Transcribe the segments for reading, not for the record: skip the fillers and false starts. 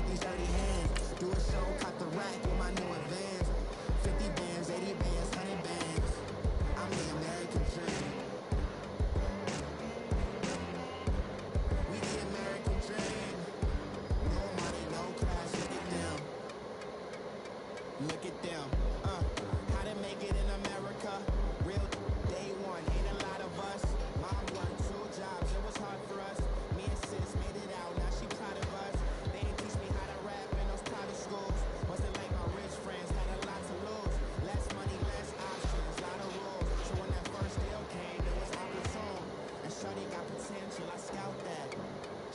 these dirty hands. Do a show, cut the rack with my new advance. 50 bands, 80 bands, 100 bands. I'm the American dream. We the American dream. No money, no class, look at them. Look at them. How to make it in America? Real day one, ain't a lot of us. Mom worked 2 jobs, it was hard for us. Me and sis made it out, now she proud of us. They ain't teach me how to rap in those private schools. Wasn't like my rich friends, had a lot to lose. Less money, less options, lot of rules. So when that first deal came, it was opportune. And shorty got potential, I scout that.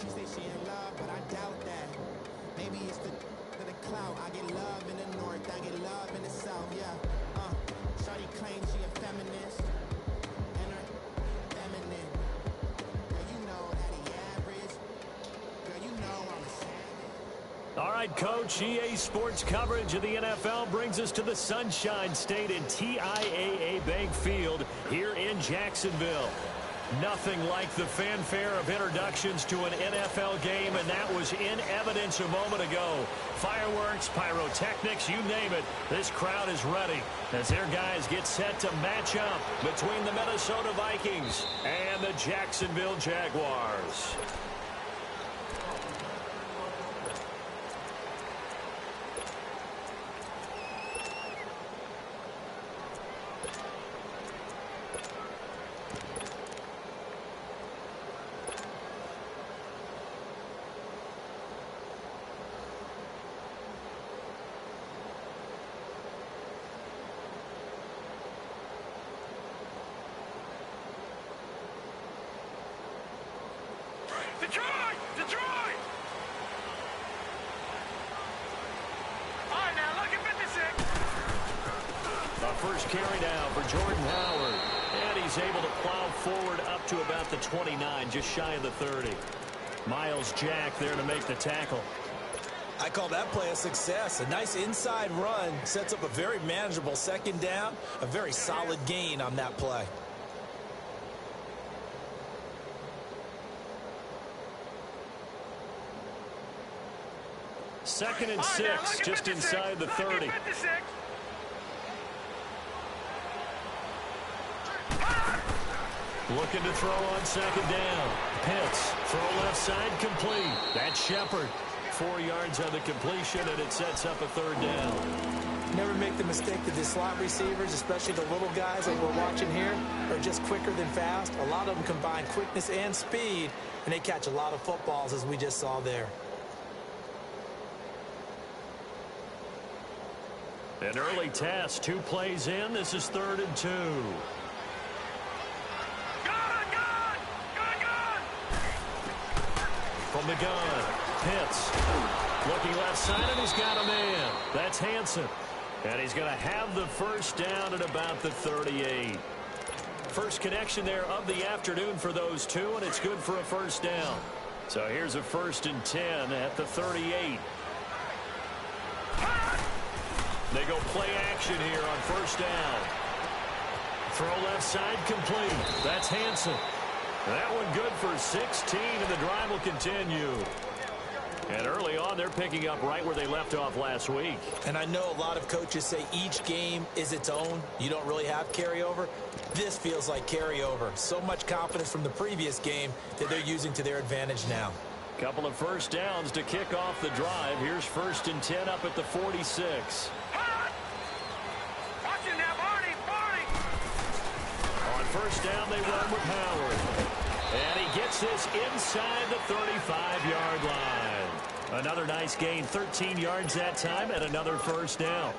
She say she in love, but I doubt that. Maybe it's the clout. I get love in the north, I get love in the south, yeah. Shorty claims she a feminist, and her feminine. Girl, you know that he average. Girl, you know I'm a savage. All right, Coach, EA Sports coverage of the NFL brings us to the Sunshine State in TIAA Bank Field here in Jacksonville. Nothing like the fanfare of introductions to an NFL game, and that was in evidence a moment ago. Fireworks, pyrotechnics, you name it. This crowd is ready as their guys get set to match up between the Minnesota Vikings and the Jacksonville Jaguars. Detroit! Detroit! All right, now look at 56. A first carry down for Jordan Howard. And he's able to plow forward up to about the 29, just shy of the 30. Miles Jack there to make the tackle. I call that play a success. A nice inside run sets up a very manageable second down. A very solid gain on that play. Second and 6, just inside the 30. Looking to throw on second down. Pitts, throw left side, complete. That's Shepard. 4 yards on the completion, and it sets up a third down. Never make the mistake that the slot receivers, especially the little guys that we're watching here, are just quicker than fast. A lot of them combine quickness and speed, and they catch a lot of footballs, as we just saw there. An early test, 2 plays in. This is 3rd and 2. From the gun, Pitts. Looking left side, and he's got a man. That's Hansen. And he's going to have the first down at about the 38. First connection there of the afternoon for those two, and it's good for a first down. So here's a 1st and 10 at the 38. They go play action here on first down. Throw left side complete. That's Hansen. That one good for 16, and the drive will continue. And early on, they're picking up right where they left off last week. And I know a lot of coaches say each game is its own. You don't really have carryover. This feels like carryover. So much confidence from the previous game that they're using to their advantage now. Couple of first downs to kick off the drive. Here's 1st and 10 up at the 46. On first down, they run with Howard. And he gets this inside the 35-yard line. Another nice gain, 13 yards that time, and another first down.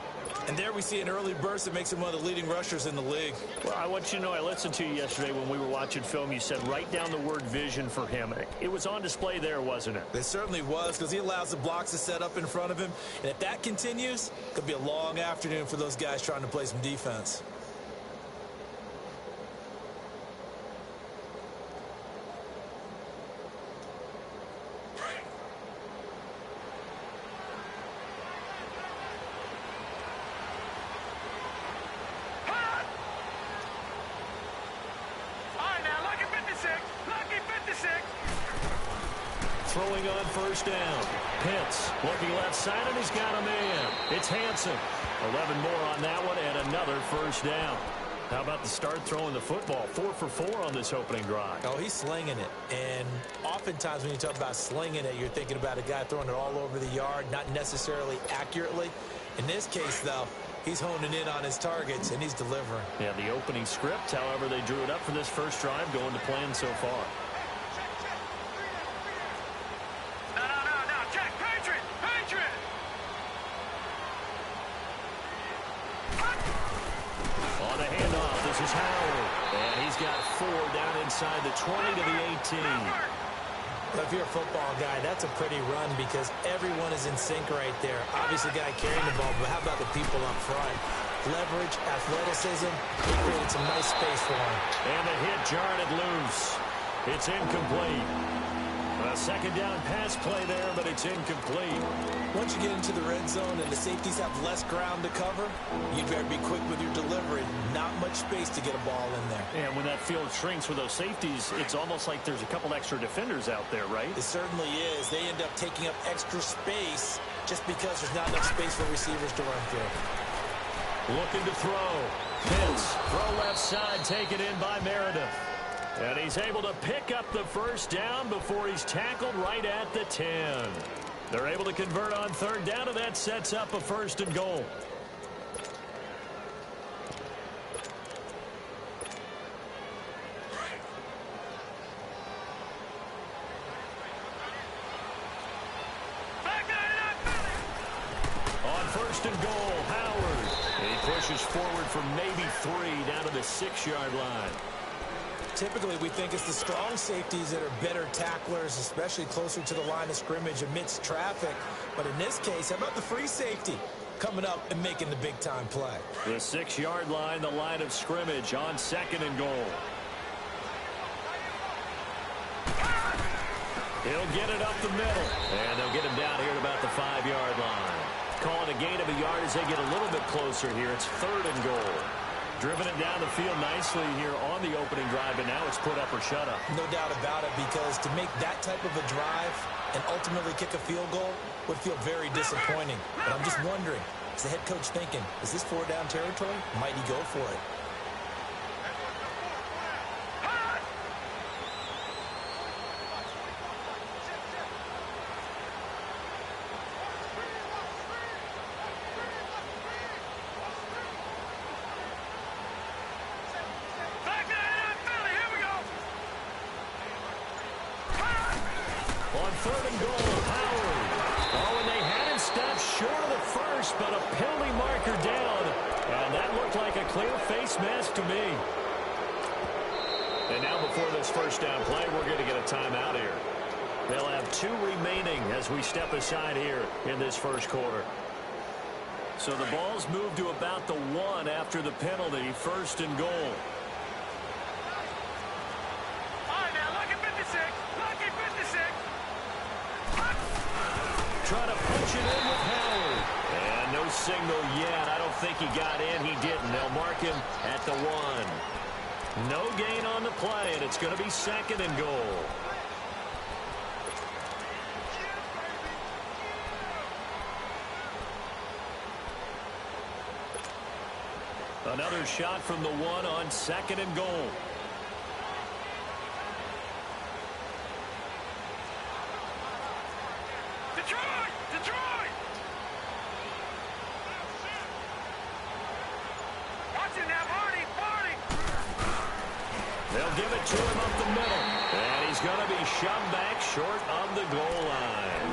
And there we see an early burst that makes him one of the leading rushers in the league. Well, I want you to know, I listened to you yesterday when we were watching film. You said write down the word vision for him. It was on display there, wasn't it? It certainly was, because he allows the blocks to set up in front of him. And if that continues, it could be a long afternoon for those guys trying to play some defense. throwing on first down. Pitts looking left side, and he's got a man. It's Hansen. 11 more on that one, and another first down. How about the start throwing the football? 4 for 4 on this opening drive. Oh, he's slinging it. And oftentimes when you talk about slinging it, you're thinking about a guy throwing it all over the yard, not necessarily accurately. In this case, though, he's honing in on his targets, and he's delivering. Yeah, the opening script, however, they drew it up for this first drive, going to plan so far. No. Check. Patriot. On the handoff, this is Howard. And he's got 4 down inside the 20 to the 18. If you're a football guy, that's a pretty run because everyone is in sync right there. Obviously, the guy carrying the ball, but how about the people up front? Leverage, athleticism, he created some nice space for him. And the hit jarred it loose. It's incomplete. A second down pass play there, but it's incomplete. Once you get into the red zone and the safeties have less ground to cover, you better be quick with your delivery. Not much space to get a ball in there. And when that field shrinks with those safeties, it's almost like there's a couple extra defenders out there, right? It certainly is. They end up taking up extra space just because there's not enough space for receivers to run through. Looking to throw. Pitts, throw left side, taken in by Meredith. And he's able to pick up the first down before he's tackled right at the 10. They're able to convert on third down, and that sets up a 1st and goal. On 1st and goal, Howard. And he pushes forward for maybe 3 down to the 6-yard line. Typically, we think it's the strong safeties that are better tacklers, especially closer to the line of scrimmage amidst traffic. But in this case, how about the free safety coming up and making the big-time play? The 6-yard line, the line of scrimmage on 2nd and goal. He'll get it up the middle. And they'll get him down here at about the 5-yard line. Calling a gain of a yard as they get a little bit closer here. It's 3rd and goal. Driven it down the field nicely here on the opening drive, and now it's put up or shut up. No doubt about it, because to make that type of a drive and ultimately kick a field goal would feel very disappointing. But I'm just wondering, is the head coach thinking, is this 4-down territory? Might he go for it? On 3rd and goal, Howard. Oh, and they had him stopped short of the first, but a penalty marker down. And that looked like a clear face mask to me. And now before this first down play, we're going to get a timeout here. They'll have 2 remaining as we step aside here in this first quarter. So the ball's moved to about the 1 after the penalty, 1st and goal. Trying to punch it in with Howard. And no signal yet. I don't think he got in. He didn't. They'll mark him at the 1. No gain on the play, and it's going to be 2nd and goal. Another shot from the 1 on 2nd and goal. Detroit! Watch it now, Barney! They'll give it to him up the middle. And he's going to be shoved back short of the goal line.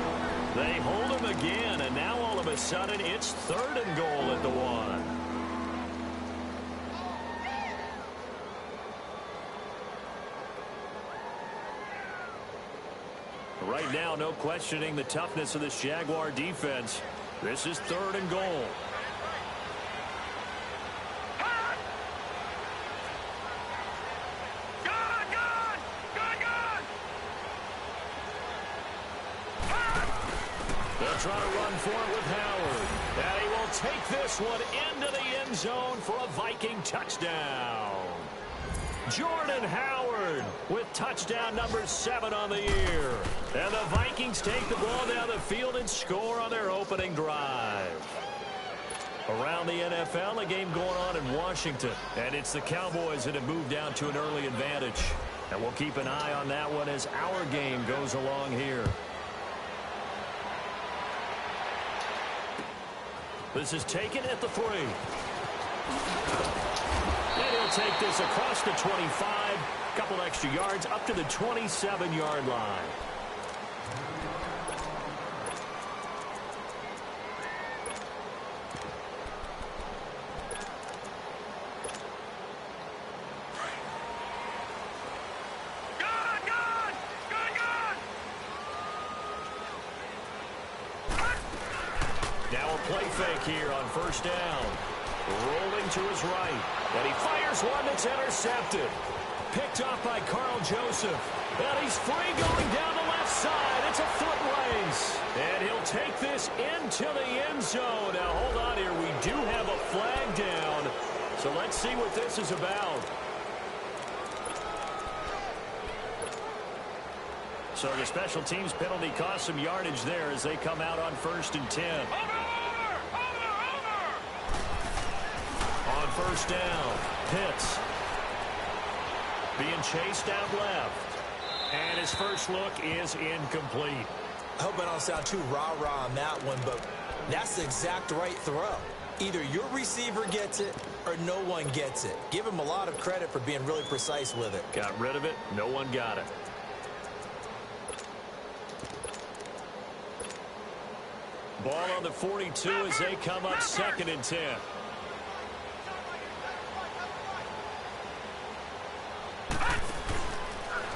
They hold him again, and now all of a sudden it's 3rd and goal at the 1. Right now, no questioning the toughness of this Jaguar defense. This is 3rd and goal. They'll try to run for it with Howard. And he will take this one into the end zone for a Viking touchdown. Jordan Howard with touchdown number 7 on the year. And the Vikings take the ball down the field and score on their opening drive. Around the NFL, a game going on in Washington. And it's the Cowboys that have moved down to an early advantage. And we'll keep an eye on that one as our game goes along here. This is taken at the 3. And he'll take this across the 25. Couple extra yards up to the 27-yard line. Now a play fake here on first down. Rolling to his right. And he fires one that's intercepted. Picked off by Carl Joseph. And he's free going down the left side. It's a foot race. And he'll take this into the end zone. Now hold on here. We do have a flag down. So let's see what this is about. So the special teams penalty cost some yardage there as they come out on 1st and 10. On first down, Pitts being chased out left. And his first look is incomplete. I hope I don't sound too rah-rah on that one, but that's the exact right throw. Either your receiver gets it or no one gets it. Give him a lot of credit for being really precise with it. Got rid of it. No one got it. Ball on the 42 as they come up 2nd and 10.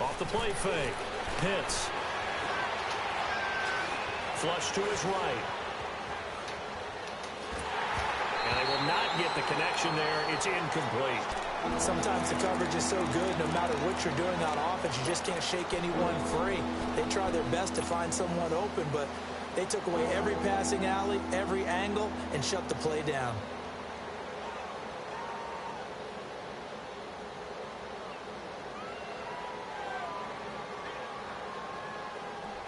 Off the play fake. Pitts. Flush to his right. And they will not get the connection there. It's incomplete. Sometimes the coverage is so good, no matter what you're doing on offense, you just can't shake anyone free. They try their best to find someone open, but they took away every passing alley, every angle, and shut the play down.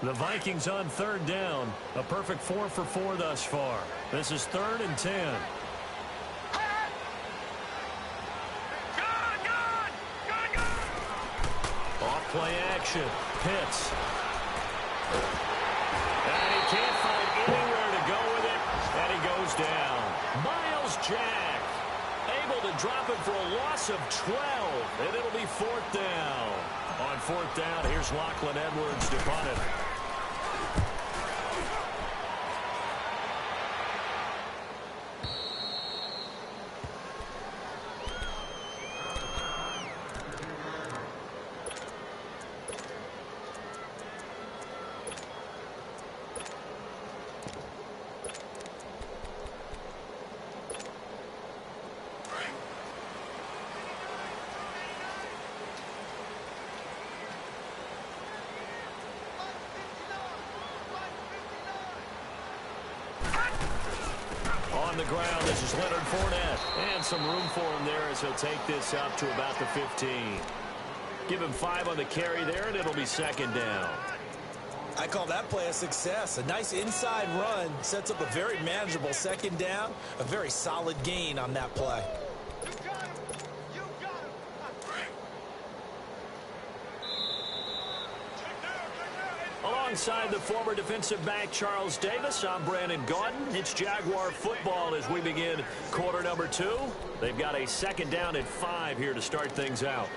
The Vikings on 3rd down. A perfect 4 for 4 thus far. This is 3rd and 10. Off play action. Pitts. And he can't find anywhere to go with it. And he goes down. Miles Jack able to drop it for a loss of 12. And it'll be 4th down. On 4th down, here's Lachlan Edwards to punt it. On the ground, this is Leonard Fournette. And some room for him there as he'll take this up to about the 15. Give him 5 on the carry there, and it'll be 2nd down. I call that play a success. A nice inside run sets up a very manageable 2nd down. A very solid gain on that play. Alongside the former defensive back Charles Davis, I'm Brandon Gaudin. It's Jaguar football as we begin quarter number 2. They've got a 2nd down at 5 here to start things out.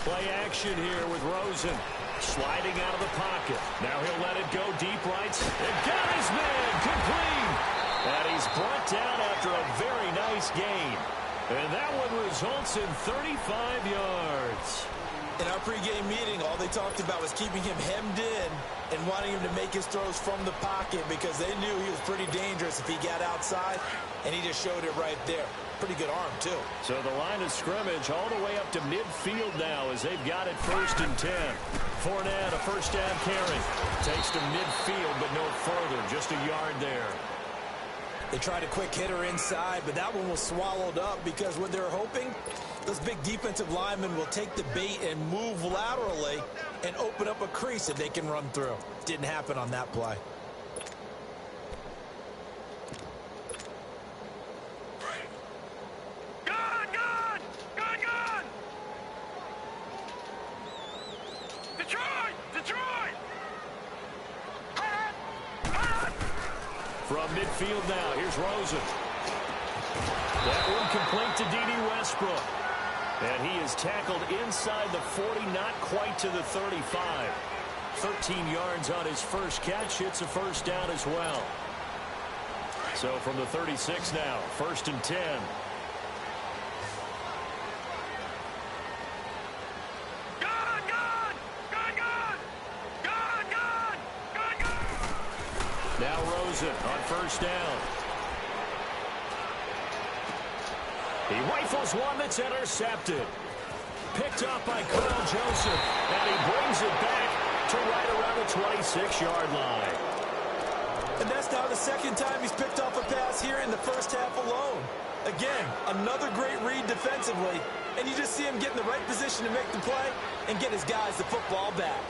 Play action here with Rosen. Sliding out of the pocket. Now he'll let it go deep right. And got his man complete. And he's brought down after a very nice gain. And that one results in 35 yards. In our pregame meeting, all they talked about was keeping him hemmed in and wanting him to make his throws from the pocket because they knew he was pretty dangerous if he got outside, and he just showed it right there. Pretty good arm, too. So the line of scrimmage all the way up to midfield now as they've got it 1st and 10. Fournette, a first down carry. Takes to midfield, but no further. Just a yard there. They tried a quick hitter inside, but that one was swallowed up because what they're hoping, those big defensive linemen will take the bait and move laterally and open up a crease that they can run through. Didn't happen on that play. From midfield now, here's Rosen. That one complete to D.D. Westbrook. And he is tackled inside the 40, not quite to the 35. 13 yards on his first catch. It's a first down as well. So from the 36 now, 1st and 10. Now Rosen on first down. He rifles one that's intercepted. Picked up by Carl Joseph. And he brings it back to right around the 26-yard line. And that's now the second time he's picked off a pass here in the first half alone. Again, another great read defensively. And you just see him get in the right position to make the play and get his guys the football back.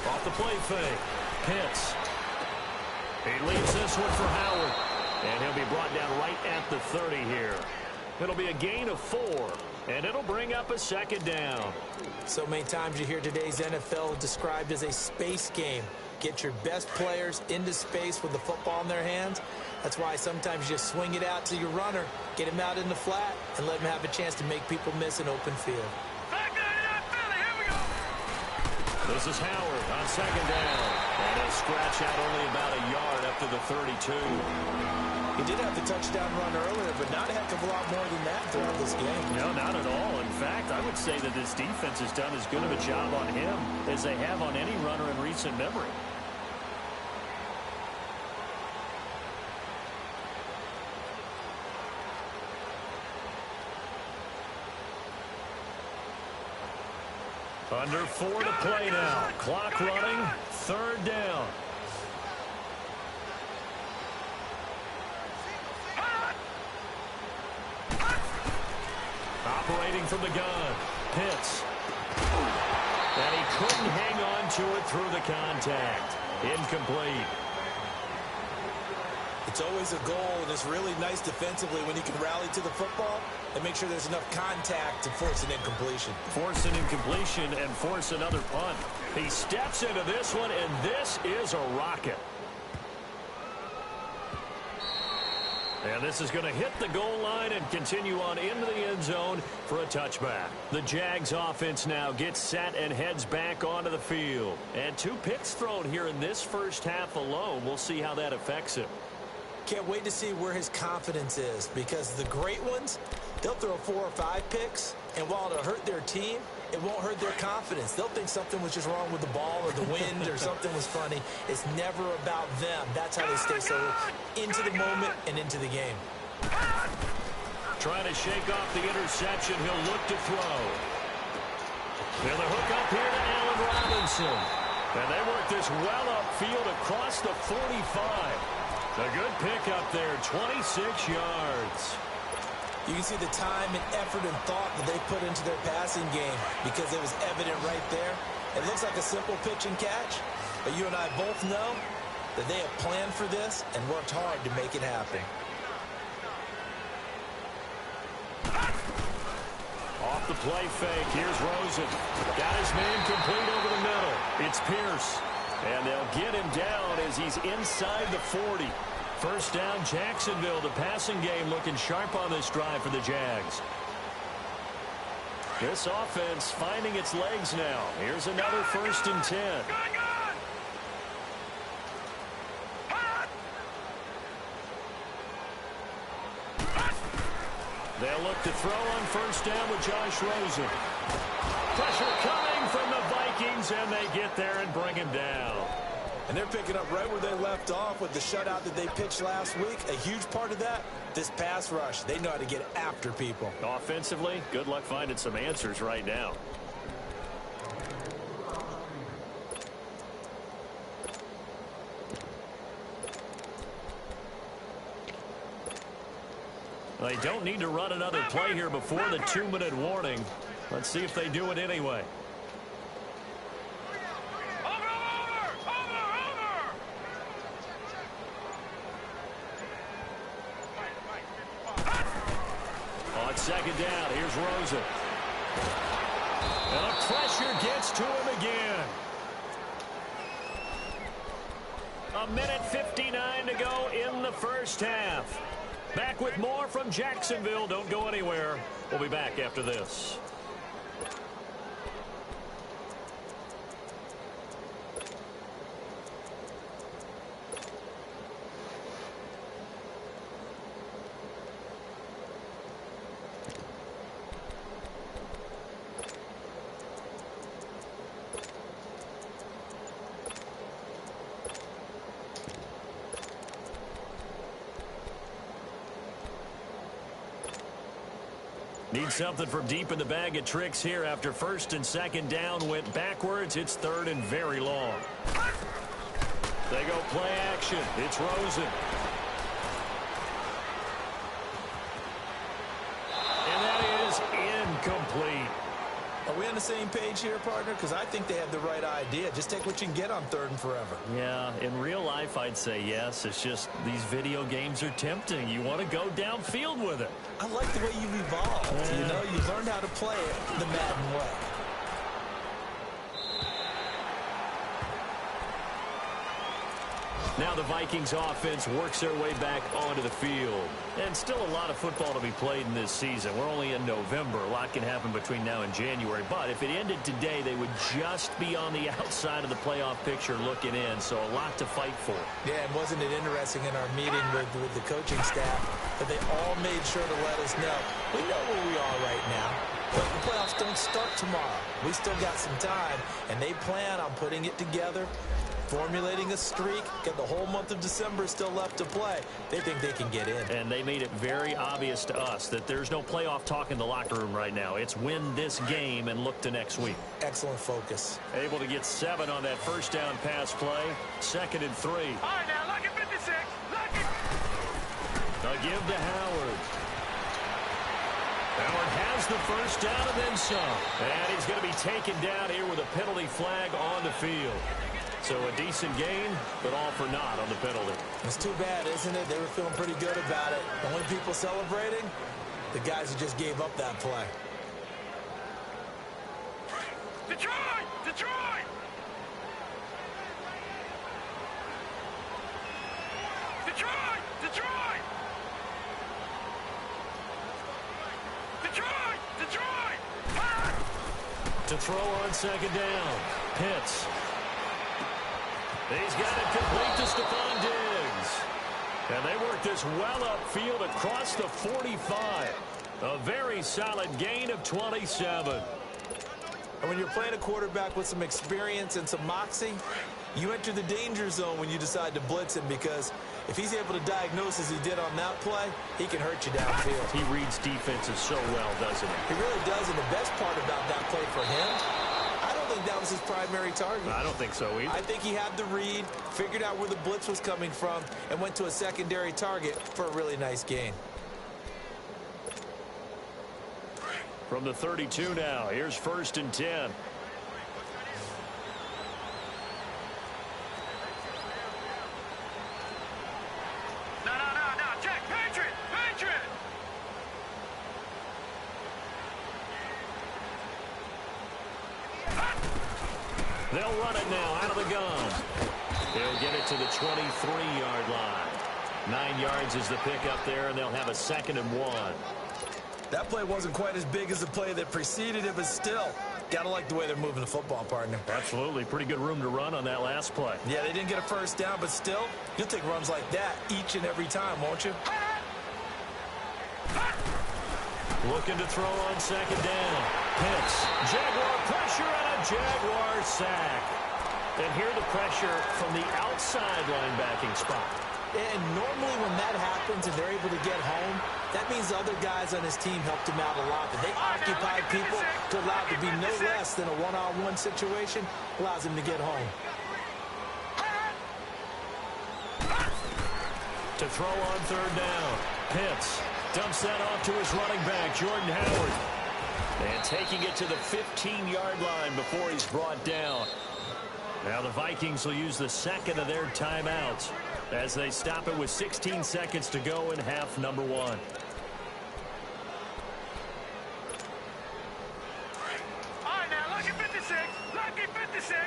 Off the play fake. Pitts. He leaves this one for Howard. And he'll be brought down right at the 30 here. It'll be a gain of 4. And it'll bring up a second down. So many times you hear today's NFL described as a space game. Get your best players into space with the football in their hands. That's why sometimes you just swing it out to your runner, get him out in the flat, and let him have a chance to make people miss an open field. This is Howard on second down. And he'll scratch out only about a yard up to the 32. He did have the touchdown run earlier, but not a heck of a lot more than that throughout this game. No, not at all. In fact, I would say that this defense has done as good of a job on him as they have on any runner in recent memory. Under 4 to play now. Clock running. 3rd down. Operating from the gun. Pitts. And he couldn't hang on to it through the contact. Incomplete. It's always a goal, and it's really nice defensively when you can rally to the football and make sure there's enough contact to force an incompletion. Force an incompletion and force another punt. He steps into this one, and this is a rocket. And this is going to hit the goal line and continue on into the end zone for a touchback. The Jags offense now gets set and heads back onto the field. And 2 picks thrown here in this first half alone. We'll see how that affects him. Can't wait to see where his confidence is, because the great ones, they'll throw 4 or 5 picks, and while it'll hurt their team, it won't hurt their confidence. They'll think something was just wrong with the ball or the wind or something was funny. It's never about them. That's how they stay so into the moment and into the game. Trying to shake off the interception. He'll look to throw. And the hook up here to Allen Robinson. And they work this well upfield across the 45. A good pick up there, 26 yards. You can see the time and effort and thought that they put into their passing game because it was evident right there. It looks like a simple pitch and catch, but you and I both know that they have planned for this and worked hard to make it happen. Off the play fake, here's Rosen. Got his man complete over the middle. It's Pierce. And they'll get him down as he's inside the 40. First down, Jacksonville. The passing game looking sharp on this drive for the Jags. This offense finding its legs now. Here's another 1st and 10. They'll look to throw on first down with Josh Rosen. Pressure coming from the Vikings, and they get there and bring him down. And they're picking up right where they left off with the shutout that they pitched last week. A huge part of that, this pass rush. They know how to get after people. Offensively, good luck finding some answers right now. They don't need to run another play here before the 2-minute warning. Let's see if they do it anyway. On second down, here's Rosen. And the pressure gets to him again. 1:59 to go in the first half. Back with more from Jacksonville. Don't go anywhere. We'll be back after this. Need something from deep in the bag of tricks here after first and second down went backwards. It's third and very long. They go play action. It's Rosen. And that is incomplete. Are we on the same page here, partner? Because I think they have the right idea. Just take what you can get on third and forever. Yeah, in real life, I'd say yes. It's just these video games are tempting. You want to go downfield with it. I like the way you've evolved. Yeah. You know, you've learned how to play it the Madden way. Now the Vikings offense works their way back onto the field. And still a lot of football to be played in this season. We're only in November. A lot can happen between now and January. But if it ended today, they would just be on the outside of the playoff picture looking in. So a lot to fight for. Yeah, and wasn't it interesting in our meeting with the coaching staff that they all made sure to let us know, we know where we are right now. But the playoffs don't start tomorrow. We still got some time, and they plan on putting it together, formulating a streak, get the whole month of December still left to play. They think they can get in. And they made it very obvious to us that there's no playoff talk in the locker room right now. It's win this game and look to next week. Excellent focus. Able to get 7 on that first down pass play. 2nd and 3. All right, now, look at 56. Look at... They'll give to Howard. Howard has the first down and then some. And he's going to be taken down here with a penalty flag on the field. So a decent gain, but all for naught on the penalty. It's too bad, isn't it? They were feeling pretty good about it. The only people celebrating, the guys who just gave up that play. Detroit! Detroit! Detroit! Detroit! Detroit! Detroit! Ah! To throw on second down. Pitts. He's got it complete to Stephon Diggs. And they work this well upfield across the 45. A very solid gain of 27. And when you're playing a quarterback with some experience and some moxie, you enter the danger zone when you decide to blitz him, because if he's able to diagnose as he did on that play, he can hurt you downfield. He reads defenses so well, doesn't he? He really does, and the best part about that play for him, I don't think that was his primary target. I don't think so either. I think he had the read, figured out where the blitz was coming from, and went to a secondary target for a really nice gain. From the 32 now, here's 1st and 10. No, check, Patriot! Patriot! They'll run it now out of the gun. They'll get it to the 23-yard line. 9 yards is the pickup there, and they'll have a 2nd and 1. That play wasn't quite as big as the play that preceded it, but still, gotta like the way they're moving the football, partner. Absolutely. Pretty good room to run on that last play. Yeah, they didn't get a first down, but still, you'll take runs like that each and every time, won't you? Looking to throw on second down. Pitts. Jaguar pressure and a Jaguar sack. And here the pressure from the outside linebacking spot. And normally when that happens and they're able to get home, that means the other guys on his team helped him out a lot. But they occupy people to allow it to be no less than a one-on-one situation, allows him to get home. To throw on third down. Pitts dumps that off to his running back, Jordan Howard. And taking it to the 15-yard line before he's brought down. Now the Vikings will use the second of their timeouts as they stop it with 16 seconds to go in half number one. All right, now, lucky 56. Lucky 56.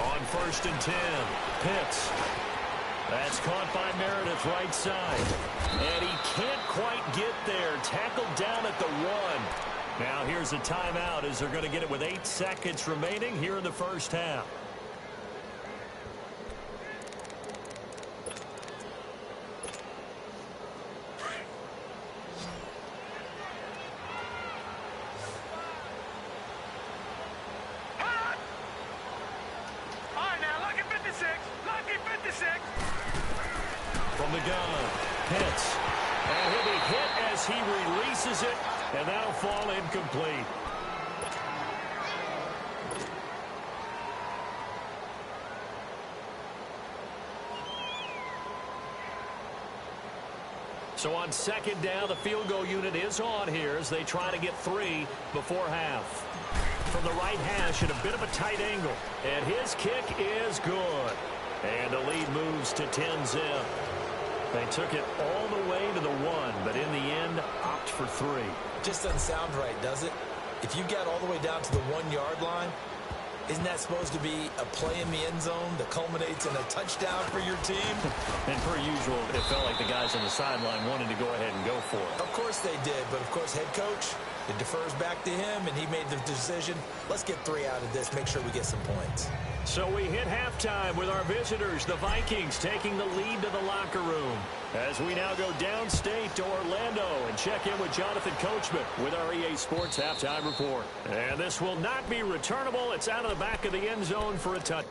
On first and 10, Pitts. That's caught by Meredith right side. And he can't quite get there. Tackled down at the 1. Now here's a timeout as they're going to get it with 8 seconds remaining here in the first half. From the gun, Pitts. And he'll be hit as he releases it, and that'll fall incomplete. So on second down, the field goal unit is on here as they try to get 3 before half. From the right hash at a bit of a tight angle. And his kick is good. And the lead moves to 10-zip. They took it all the way to the 1, but in the end, opt for 3. Just doesn't sound right, does it? If you got all the way down to the 1-yard line, isn't that supposed to be a play in the end zone that culminates in a touchdown for your team? And per usual, it felt like the guys on the sideline wanted to go ahead and go for it. Of course they did, but of course head coach, it defers back to him, and he made the decision, let's get 3 out of this, make sure we get some points. So we hit halftime with our visitors, the Vikings, taking the lead to the locker room. As we now go downstate to Orlando and check in with Jonathan Coachman with our EA Sports Halftime Report. And this will not be returnable. It's out of the back of the end zone for a touch.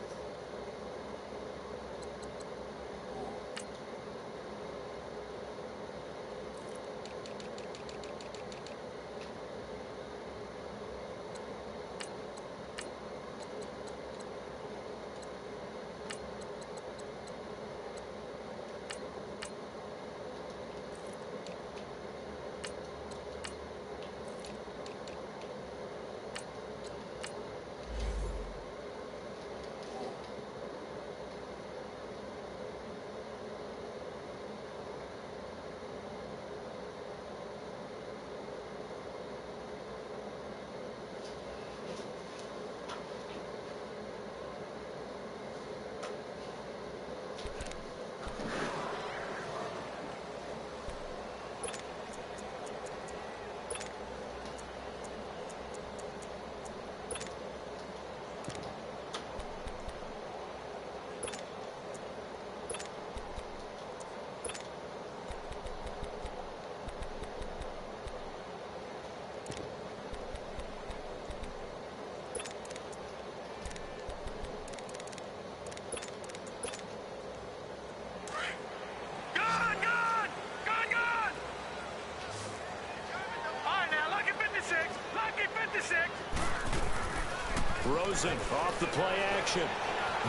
Rosen off the play action.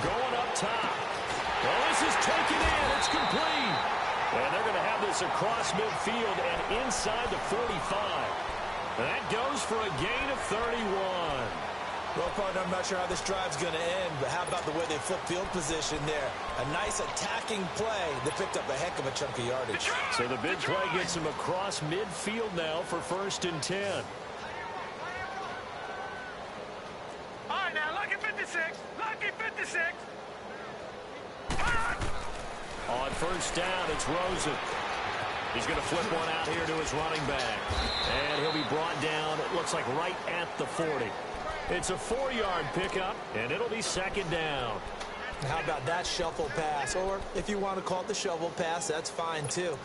Going up top. Well, this is taken in. It's complete. And they're going to have this across midfield and inside the 45. That goes for a gain of 31. Well, partner, I'm not sure how this drive's going to end, but how about the way they flip field position there? A nice attacking play that picked up a heck of a chunk of yardage. So the big play gets him across midfield now for first and 10. All right, now, lucky 56. Lucky 56. On first down, it's Rosen. He's going to flip one out here to his running back. And he'll be brought down, it looks like right at the 40. It's a 4-yard pickup, and it'll be second down. How about that shuffle pass? Or if you want to call it the shovel pass, that's fine too.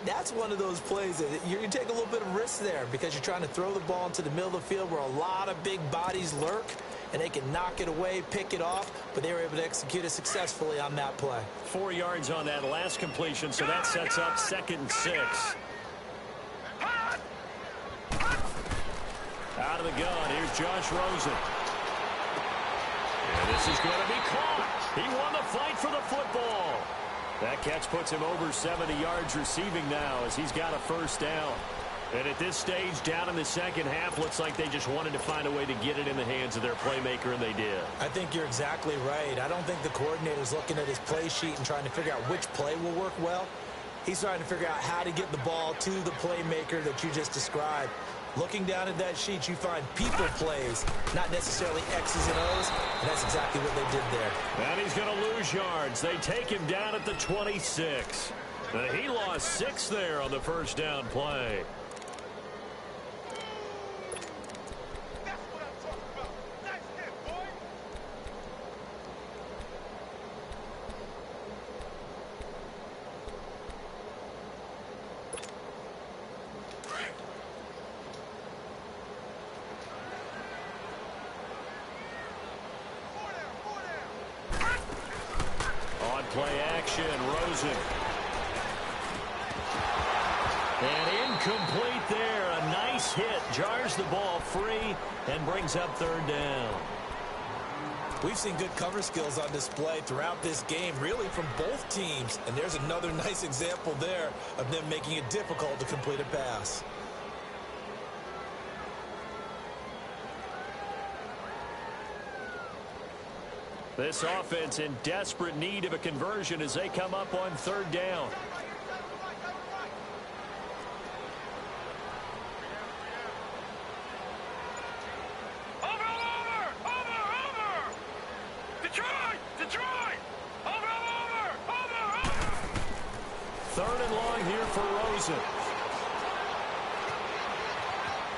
That's one of those plays that you take a little bit of risk there because you're trying to throw the ball into the middle of the field where a lot of big bodies lurk, and they can knock it away, pick it off, but they were able to execute it successfully on that play. 4 yards on that last completion, so that sets up 2nd and 6. Out of the gun, here's Josh Rosen. And this is going to be caught. He won the fight for the football. That catch puts him over 70 yards receiving now as he's got a first down. And at this stage, down in the second half, looks like they just wanted to find a way to get it in the hands of their playmaker, and they did. I think you're exactly right. I don't think the coordinator's looking at his play sheet and trying to figure out which play will work well. He's trying to figure out how to get the ball to the playmaker that you just described. Looking down at that sheet, you find people plays, not necessarily X's and O's, and that's exactly what they did there. And he's going to lose yards. They take him down at the 26. He lost 6 there on the first down play. Play action, Rosen. And incomplete there. A nice hit. Jars the ball free and brings up 3rd down. We've seen good cover skills on display throughout this game, really from both teams. And there's another nice example there of them making it difficult to complete a pass. This offense in desperate need of a conversion as they come up on 3rd down. Over! Detroit! Over! 3rd and long here for Rosen.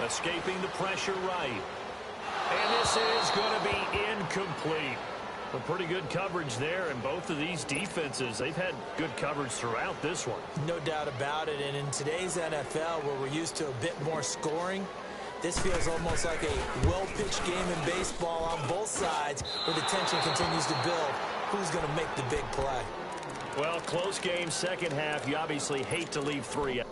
Escaping the pressure right. And this is going to be incomplete. A pretty good coverage there, and both of these defenses, they've had good coverage throughout this one. No doubt about it, and in today's NFL, where we're used to a bit more scoring, this feels almost like a well-pitched game in baseball on both sides, where the tension continues to build. Who's going to make the big play? Well, close game, second half. You obviously hate to leave 3 out.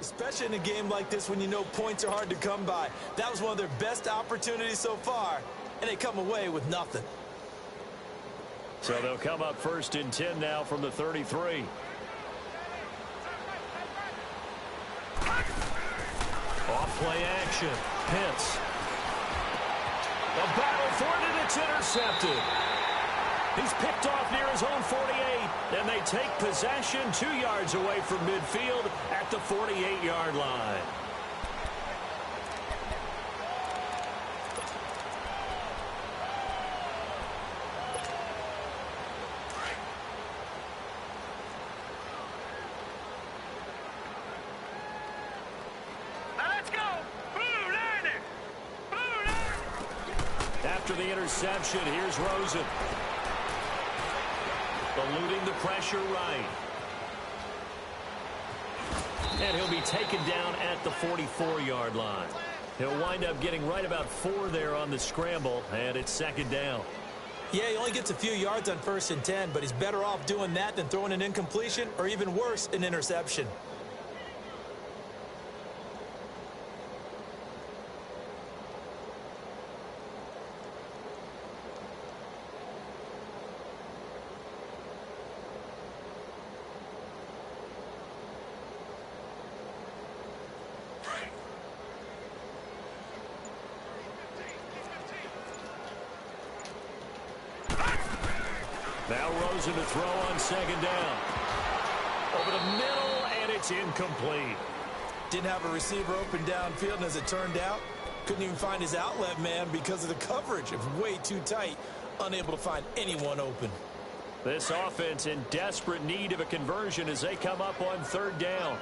Especially in a game like this when you know points are hard to come by. That was one of their best opportunities so far, and they come away with nothing. So they'll come up 1st and 10 now from the 33. Off play action. Pitts. The battle for it, and it's intercepted. He's picked off near his own 48, and they take possession 2 yards away from midfield at the 48-yard line. Now let's go! After the interception, here's Rosen. Eluding the pressure right. And he'll be taken down at the 44-yard line. He'll wind up getting right about 4 there on the scramble, and it's 2nd down. Yeah, he only gets a few yards on 1st and 10, but he's better off doing that than throwing an incompletion or even worse, an interception. Now Rosen to throw on 2nd down. over the middle, and it's incomplete. Didn't have a receiver open downfield, and as it turned out, couldn't even find his outlet man because of the coverage. It was way too tight, unable to find anyone open. This offense in desperate need of a conversion as they come up on third down.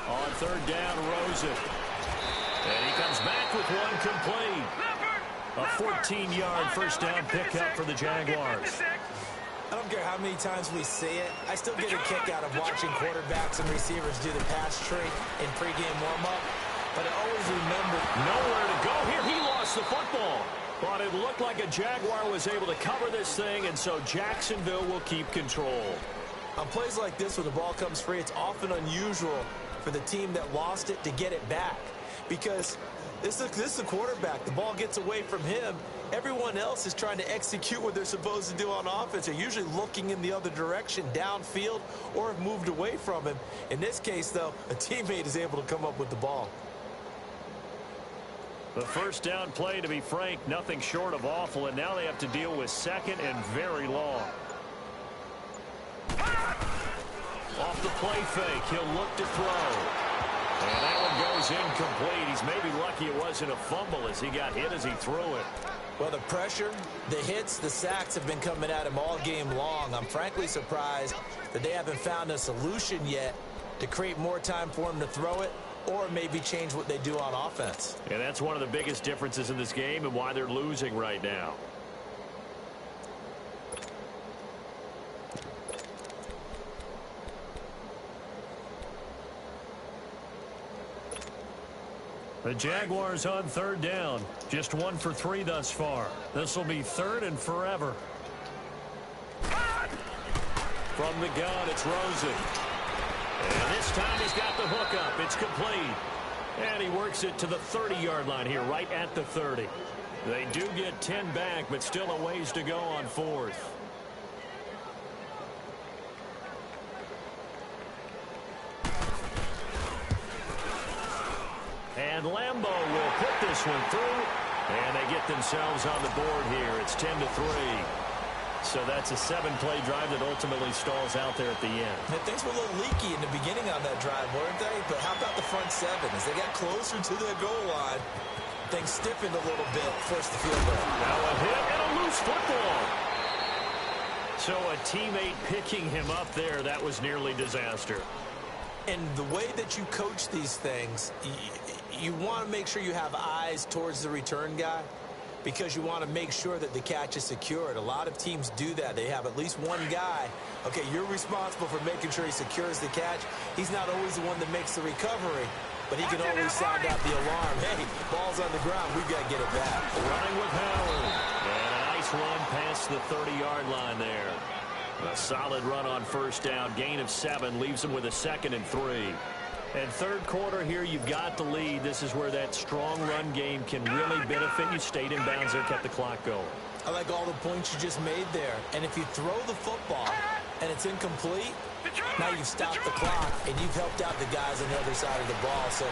On third down, Rosen. And he comes back with one complete. A 14-yard first down pickup for the Jaguars. I don't care how many times we see it. I still get a kick out of watching quarterbacks and receivers do the pass tree in pregame warm-up. But I always remember nowhere to go here. He lost the football. But it looked like a Jaguar was able to cover this thing, and so Jacksonville will keep control. On plays like this where the ball comes free, it's often unusual for the team that lost it to get it back. Because this is a quarterback. The ball gets away from him. Everyone else is trying to execute what they're supposed to do on offense. They're usually looking in the other direction, downfield, or have moved away from him. In this case, though, a teammate is able to come up with the ball. The first down play, to be frank, nothing short of awful, and now they have to deal with second and very long. Off the play fake, he'll look to throw. And that one goes incomplete. He's maybe lucky it wasn't a fumble as he got hit as he threw it. Well, the pressure, the hits, the sacks have been coming at him all game long. I'm frankly surprised that they haven't found a solution yet to create more time for him to throw it or maybe change what they do on offense. And that's one of the biggest differences in this game and why they're losing right now. The Jaguars on third down. Just 1 for 3 thus far. This will be third and forever. From the gun, it's Rosen. And this time he's got the hook up. It's complete. And he works it to the 30-yard line here, right at the 30. They do get 10 back, but still a ways to go on fourth. And Lambeau will put this one through, and they get themselves on the board here. It's 10-3. So that's a 7-play drive that ultimately stalls out there at the end. And things were a little leaky in the beginning on that drive, weren't they? But how about the front seven? As they got closer to their goal line, things stiffened a little bit, forced the field goal. Now a hit and a loose football. So a teammate picking him up there, that was nearly disaster. And the way that you coach these things, you want to make sure you have eyes towards the return guy because you want to make sure that the catch is secured. A lot of teams do that. They have at least one guy. Okay, you're responsible for making sure he secures the catch. He's not always the one that makes the recovery, but he can always sound out the alarm. Hey, ball's on the ground. We've got to get it back. Running with Howard. And a nice run past the 30-yard line there. A solid run on first down. Gain of 7 leaves him with a 2nd and 3. And third quarter here, you've got the lead. This is where that strong run game can really benefit you. Stayed in bounds there, kept the clock going. I like all the points you just made there. And if you throw the football and it's incomplete, now you've stopped the clock and you've helped out the guys on the other side of the ball. So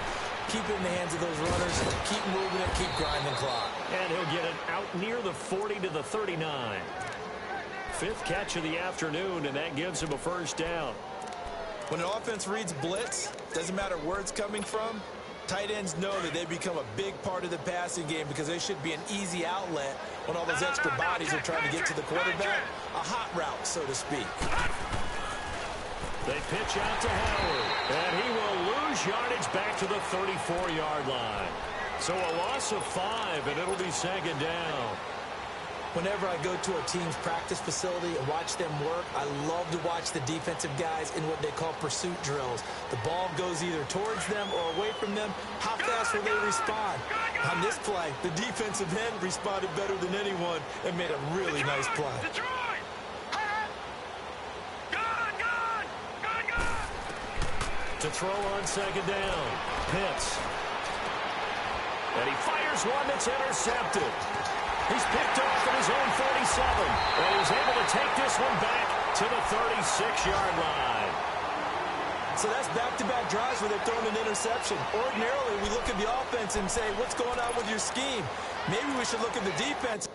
keep it in the hands of those runners. Keep moving it. Keep grinding clock. And he'll get it out near the 40 to the 39. 5th catch of the afternoon, and that gives him a first down. When an offense reads blitz, doesn't matter where it's coming from, tight ends know that they become a big part of the passing game because they should be an easy outlet when all those extra bodies are trying to get to the quarterback. A hot route, so to speak. They pitch out to Howard, and he will lose yardage back to the 34-yard line. So a loss of 5, and it'll be 2nd down. Whenever I go to a team's practice facility and watch them work, I love to watch the defensive guys in what they call pursuit drills. The ball goes either towards them or away from them. How fast will they respond? On this play, the defensive end responded better than anyone and made a really nice play. To throw on 2nd down, Pitts. And he fires one that's intercepted. He's picked off at his own 47, and he's able to take this one back to the 36-yard line. So that's back-to-back drives where they've thrown an interception. Ordinarily, we look at the offense and say, what's going on with your scheme? Maybe we should look at the defense.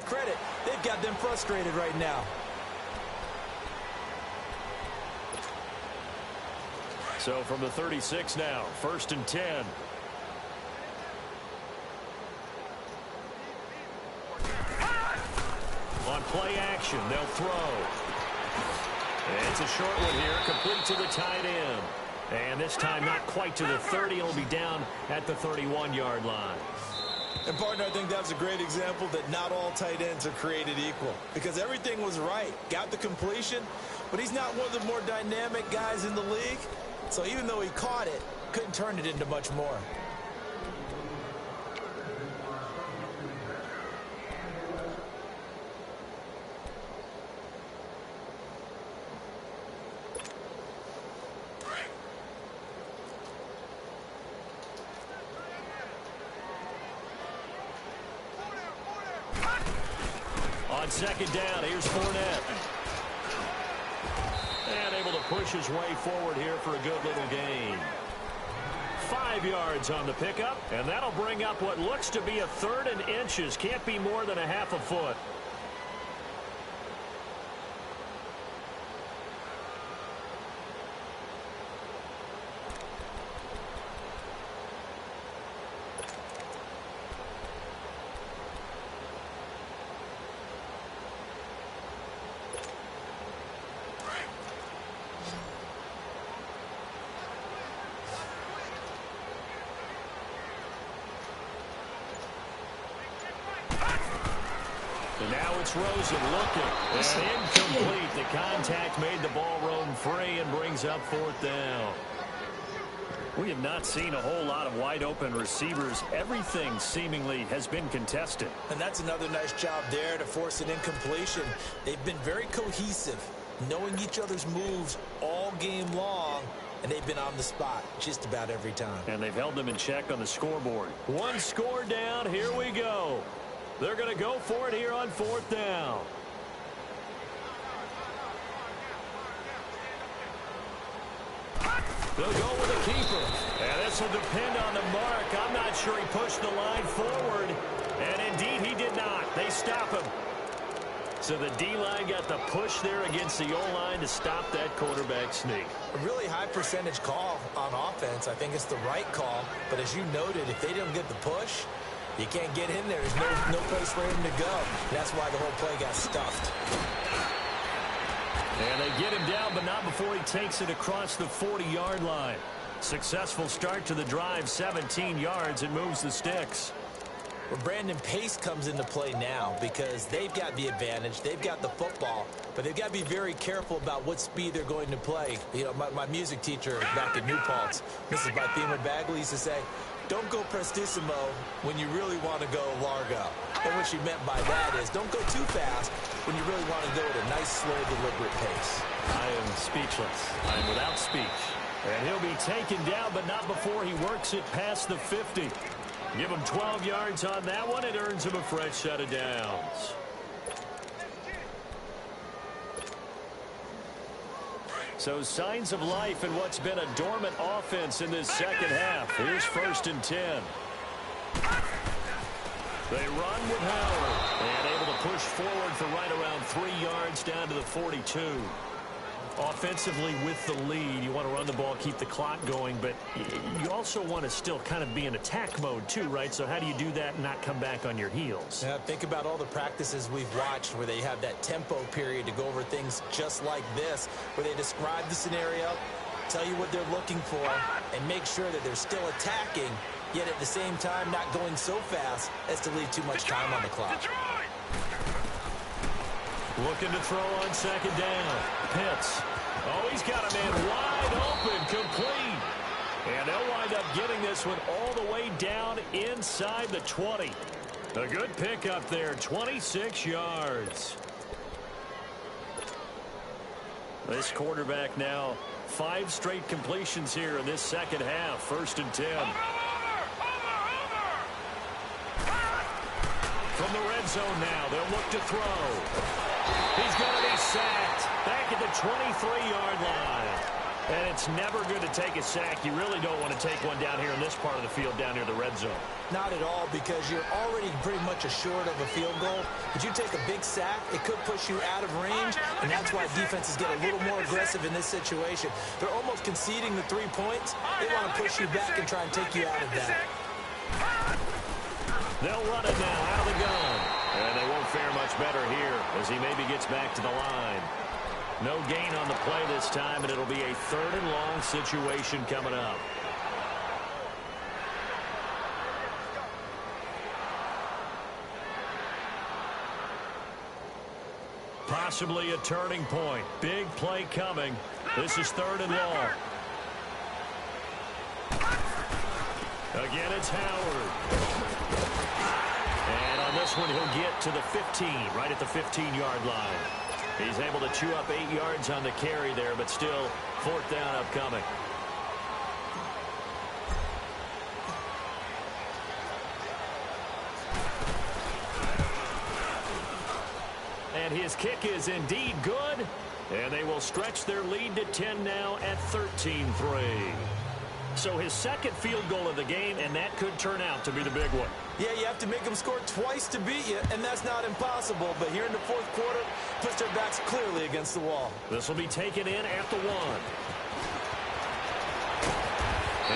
credit. They've got them frustrated right now. So from the 36 now, 1st and 10. On play action, they'll throw. It's a short one here, complete to the tight end. And this time not quite to the 30. It'll be down at the 31-yard line. And, partner, I think that was a great example that not all tight ends are created equal. Because everything was right. Got the completion, but he's not one of the more dynamic guys in the league. So even though he caught it, couldn't turn it into much more. On 2nd down, here's Fournette. And able to push his way forward here for a good little gain. 5 yards on the pickup, and that'll bring up what looks to be a 3rd and inches. Can't be more than a half a foot. And now it's Rosen looking. And incomplete. The contact made the ball roam free and brings up 4th down. We have not seen a whole lot of wide open receivers. Everything seemingly has been contested. And that's another nice job there to force an incompletion. They've been very cohesive, knowing each other's moves all game long, and they've been on the spot just about every time. And they've held them in check on the scoreboard. 1 score down. Here we go. They're going to go for it here on 4th down. They'll go with a keeper. And this will depend on the mark. I'm not sure he pushed the line forward. And indeed, he did not. They stop him. So the D-line got the push there against the O-line to stop that quarterback sneak. A really high percentage call on offense. I think it's the right call. But as you noted, if they didn't get the push, you can't get in there. There's no place for him to go. That's why the whole play got stuffed. And they get him down, but not before he takes it across the 40-yard line. Successful start to the drive, 17 yards, and moves the sticks. Well, Brandon, pace comes into play now because they've got the advantage. They've got the football, but they've got to be very careful about what speed they're going to play. You know, my music teacher back at New Paltz, Mrs. Bythema Bagley, used to say, don't go prestissimo when you really want to go largo. And what she meant by that is don't go too fast when you really want to go at a nice, slow, deliberate pace. I am speechless. I am without speech. And he'll be taken down, but not before he works it past the 50. Give him 12 yards on that one. It earns him a fresh set of downs. So signs of life in what's been a dormant offense in this second half. Here's 1st and 10. They run with Howard. And able to push forward for right around 3 yards down to the 42. Offensively with the lead, you want to run the ball, keep the clock going, but you also want to still kind of be in attack mode too, right? So how do you do that and not come back on your heels? Yeah, think about all the practices we've watched where they have that tempo period to go over things just like this, where they describe the scenario, tell you what they're looking for, and make sure that they're still attacking, yet at the same time not going so fast as to leave too much time on the clock. Looking to throw on 2nd down. Pitts. Oh, he's got a man wide open, complete. And they'll wind up getting this one all the way down inside the 20. A good pickup there, 26 yards. This quarterback now 5 straight completions here in this second half. 1st and 10. From the red zone now, they'll look to throw. He's going to be sacked back at the 23-yard line. And it's never good to take a sack. You really don't want to take one down here in this part of the field, down near the red zone. Not at all, because you're already pretty much assured of a field goal. But you take a big sack, it could push you out of range, and that's why defenses get a little more aggressive in this situation. They're almost conceding the 3 points. They want to push you back and try and take you out of that. They'll run it now out of the gun. And they won't fare much better here as he maybe gets back to the line. No gain on the play this time, and it'll be a 3rd and long situation coming up. Possibly a turning point. Big play coming. This is 3rd and long. Again, it's Howard. And on this one, he'll get to the 15, right at the 15-yard line. He's able to chew up 8 yards on the carry there, but still 4th down upcoming. And his kick is indeed good. And they will stretch their lead to 10 now at 13-3. So his 2nd field goal of the game, and that could turn out to be the big one. Yeah, you have to make them score twice to beat you, and that's not impossible. But here in the 4th quarter, puts their backs clearly against the wall. This will be taken in at the 1.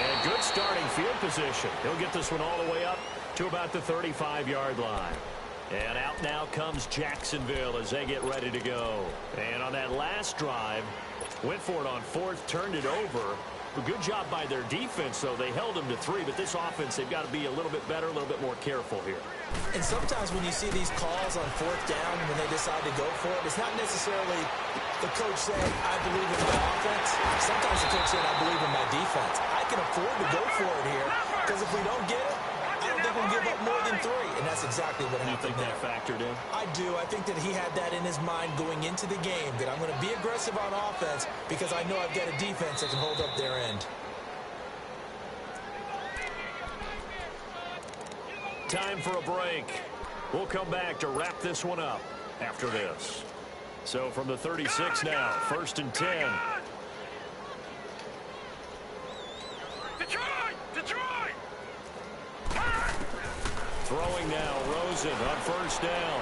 And good starting field position. He'll get this one all the way up to about the 35-yard line. And out now comes Jacksonville as they get ready to go. And on that last drive, went for it on 4th, turned it over. A good job by their defense, though. They held them to 3, but this offense, they've got to be a little bit better, a little bit more careful here. And sometimes when you see these calls on 4th down, when they decide to go for it, it's not necessarily the coach saying, I believe in my offense. Sometimes the coach saying, I believe in my defense. I can afford to go for it here, because if we don't get it, I don't think we'll give up more than 3. And that's exactly what happened there. You think that factored in? I do. I think that he had that in his mind going into the game, that I'm going to be aggressive on offense because I know I've got a defense that can hold up their end. Time for a break. We'll come back to wrap this one up after this. So from the 36 now, 1st and 10. Detroit! Throwing now, Rosen on 1st down.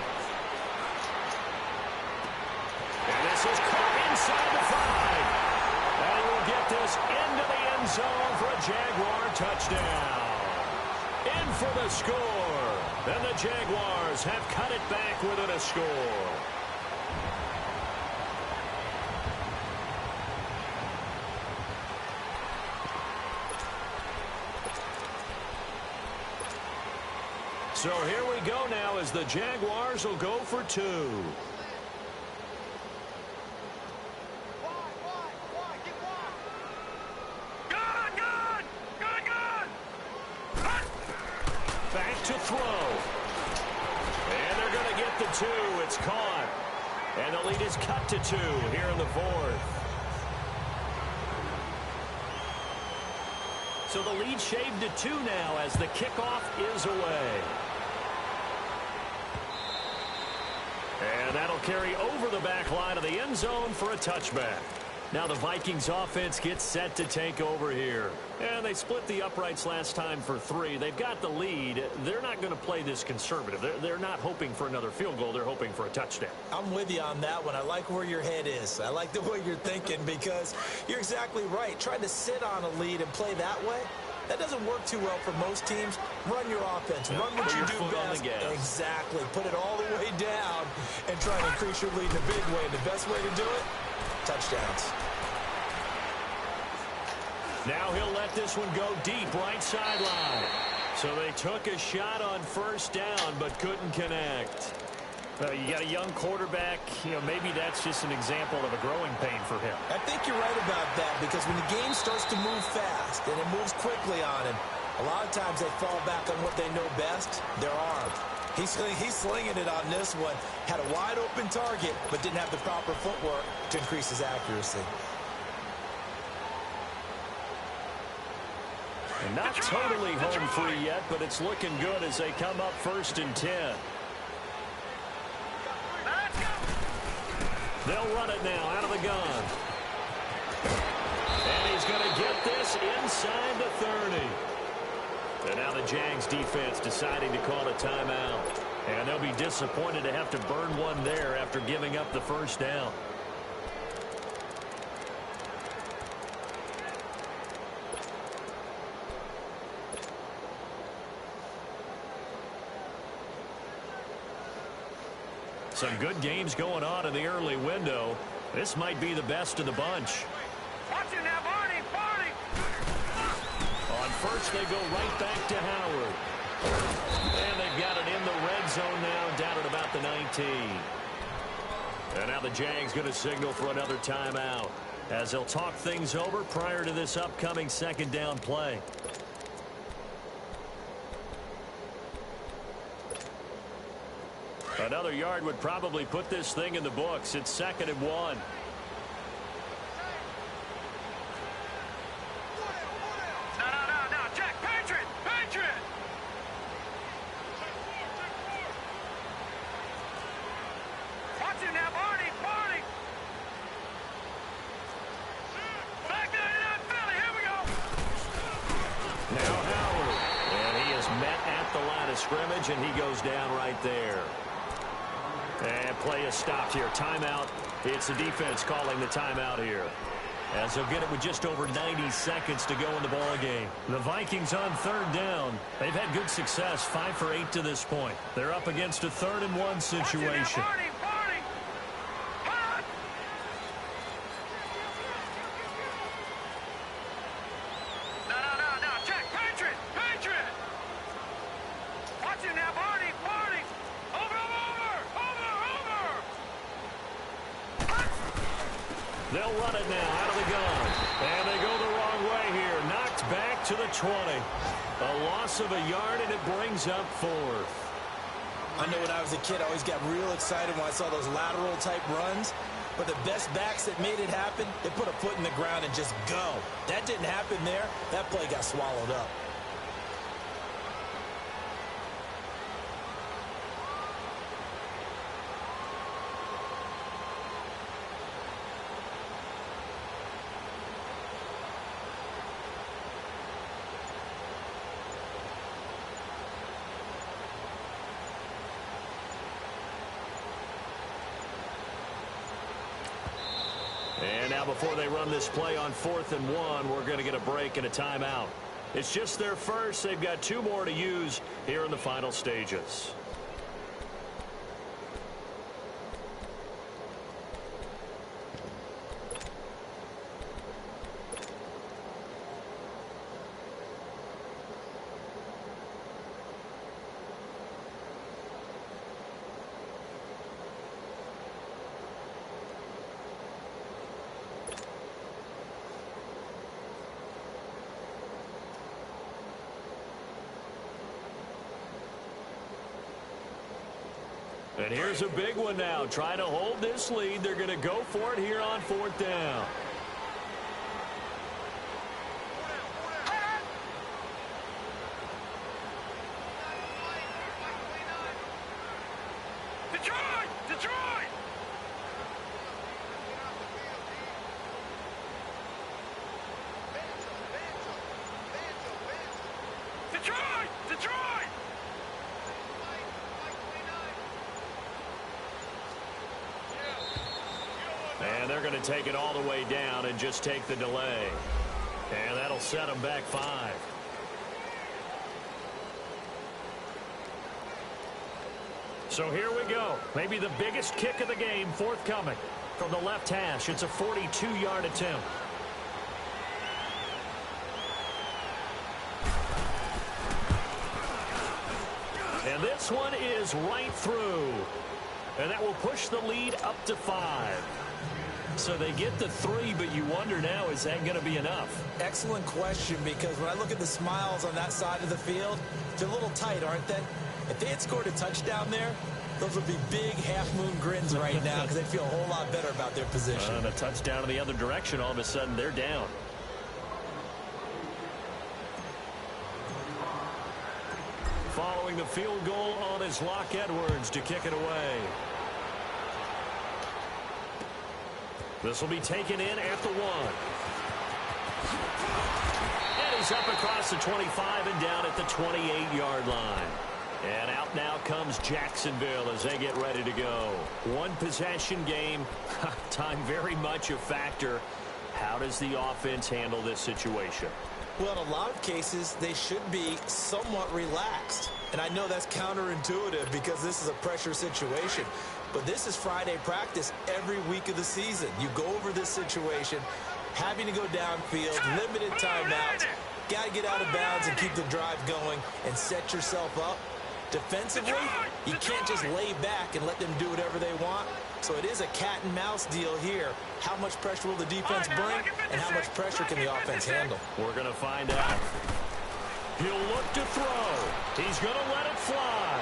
And this is caught inside the 5. And we'll get this into the end zone for a Jaguar touchdown. In for the score. And the Jaguars have cut it back within a score. So here we go now as the Jaguars will go for 2. Back to throw. And they're going to get the 2. It's caught. And the lead is cut to 2 here in the 4th. So the lead shaved to 2 now as the kickoff is away. And that'll carry over the back line of the end zone for a touchback. Now the Vikings offense gets set to take over here. And they split the uprights last time for 3. They've got the lead. They're not going to play this conservative. They're not hoping for another field goal. They're hoping for a touchdown. I'm with you on that one. I like where your head is. I like the way you're thinking because you're exactly right. Trying to sit on a lead and play that way, that doesn't work too well for most teams. Run your offense. Run what you do best. Exactly. Put it all the way down and try to increase your lead in a big way. And the best way to do it, touchdowns. Now he'll let this one go deep right sideline. So they took a shot on 1st down but couldn't connect. You got a young quarterback. Maybe that's just an example of a growing pain for him. I think you're right about that because when the game starts to move fast and it moves quickly on him, a lot of times they fall back on what they know best, their arm. He's slinging it on this one. Had a wide open target but didn't have the proper footwork to increase his accuracy. And not totally home free yet, but it's looking good as they come up 1st and 10. They'll run it now out of the gun. is going to get this inside the 30. And now the Jags defense deciding to call a timeout. And they'll be disappointed to have to burn one there after giving up the first down. Some good games going on in the early window. This might be the best of the bunch. Watch it now, Barney, Barney. On first, they go right back to Howard. And they've got it in the red zone now, down at about the 19. And now the Jags going to signal for another timeout as they'll talk things over prior to this upcoming second down play. Another yard would probably put this thing in the books. It's 2nd and 1. No, Jack, Patriot, Patriot. Watch it now, Barney, Barney. Back there, Philly, here we go. Now Howard. And he is met at the line of scrimmage, and he goes down right there. And play is stopped here. Timeout. It's the defense calling the timeout here, as they'll get it with just over 90 seconds to go in the ball game. The Vikings on 3rd down. They've had good success, 5 for 8 to this point. They're up against a 3rd and 1 situation. Barney, Barney. Hot. No, Jack, Patriot, Patriot. Watch it now, Barney, Barney. Over. They'll run it now out of the gun. And they go the wrong way here. Knocked back to the 20. A loss of a yard, and it brings up 4th. I know when I was a kid, I always got real excited when I saw those lateral type runs. But the best backs that made it happen, they put a foot in the ground and just go. That didn't happen there. That play got swallowed up. And now before they run this play on 4th and 1, we're going to get a break and a timeout. It's just their first. They've got 2 more to use here in the final stages. And here's a big one now. Trying to hold this lead. They're going to go for it here on 4th down. Detroit! Detroit! Detroit! Detroit! And they're going to take it all the way down and just take the delay. And that'll set them back 5. So here we go. Maybe the biggest kick of the game forthcoming. From the left hash, it's a 42-yard attempt. And this one is right through. And that will push the lead up to 5. So they get the 3, but you wonder now, is that going to be enough? Excellent question, because when I look at the smiles on that side of the field, they're a little tight, aren't they? If they had scored a touchdown there, those would be big half-moon grins right now because they feel a whole lot better about their position. And a touchdown in the other direction, all of a sudden they're down. Following the field goal on is Locke Edwards to kick it away. This will be taken in at the 1. And he's up across the 25 and down at the 28-yard line. And out now comes Jacksonville as they get ready to go. One possession game. Time very much a factor. How does the offense handle this situation? Well, in a lot of cases, they should be somewhat relaxed. And I know that's counterintuitive because this is a pressure situation. But this is Friday practice every week of the season. You go over this situation, having to go downfield, limited timeouts, got to get out of bounds and keep the drive going and set yourself up. Defensively, you can't just lay back and let them do whatever they want. So it is a cat and mouse deal here. How much pressure will the defense bring and how much pressure can the offense handle? We're going to find out. He'll look to throw. He's going to let it fly.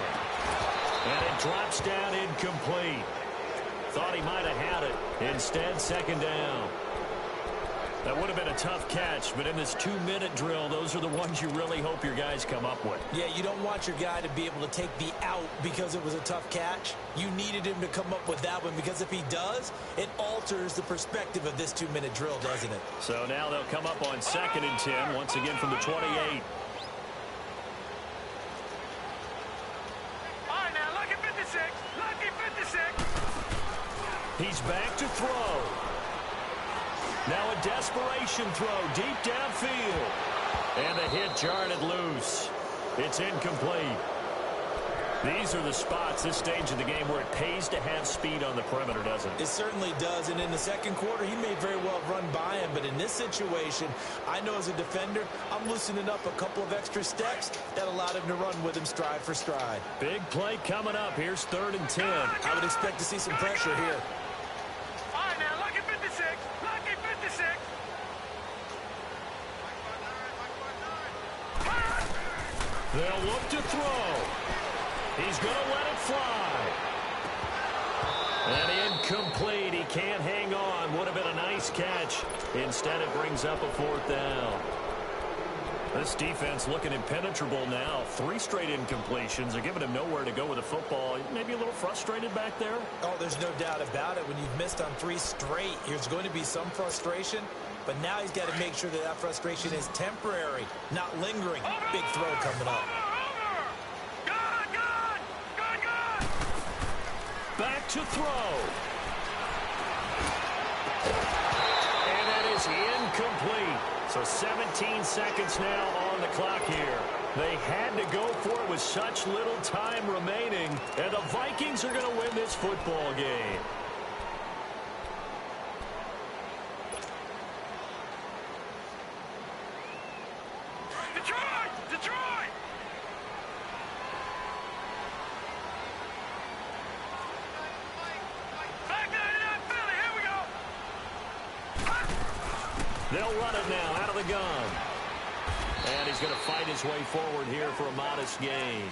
And it drops down incomplete. Thought he might have had it. Instead, second down. That would have been a tough catch, but in this 2-minute drill, those are the ones you really hope your guys come up with. Yeah, you don't want your guy to be able to take the out because it was a tough catch. You needed him to come up with that one because if he does, it alters the perspective of this 2-minute drill, doesn't it? So now they'll come up on 2nd and 10, once again from the 28. All right, now, lucky 56. Lucky 56. He's back to throw. Now a desperation throw deep downfield. And the hit jarred it loose. It's incomplete. These are the spots, this stage of the game, where it pays to have speed on the perimeter, doesn't it? It certainly does. And in the second quarter, he may very well run by him. But in this situation, I know as a defender, I'm loosening up a couple of extra steps that allowed him to run with him stride for stride. Big play coming up. Here's 3rd and 10. I would expect to see some pressure here. All right, now, lucky 56. Lucky 56. They'll look to throw. He's going to let it fly. And incomplete. He can't hang on. Would have been a nice catch. Instead, it brings up a 4th down. This defense looking impenetrable now. 3 straight incompletions. They're giving him nowhere to go with the football. Maybe a little frustrated back there. Oh, there's no doubt about it. When you've missed on 3 straight, there's going to be some frustration. But now he's got to make sure that that frustration is temporary, not lingering. Big throw coming up. Back to throw. And that is incomplete. So 17 seconds now on the clock here. They had to go for it with such little time remaining. And the Vikings are going to win this football game. Detroit! Back 99 Philly, here we go! They'll run it now out of the gun. And he's going to fight his way forward here for a modest gain.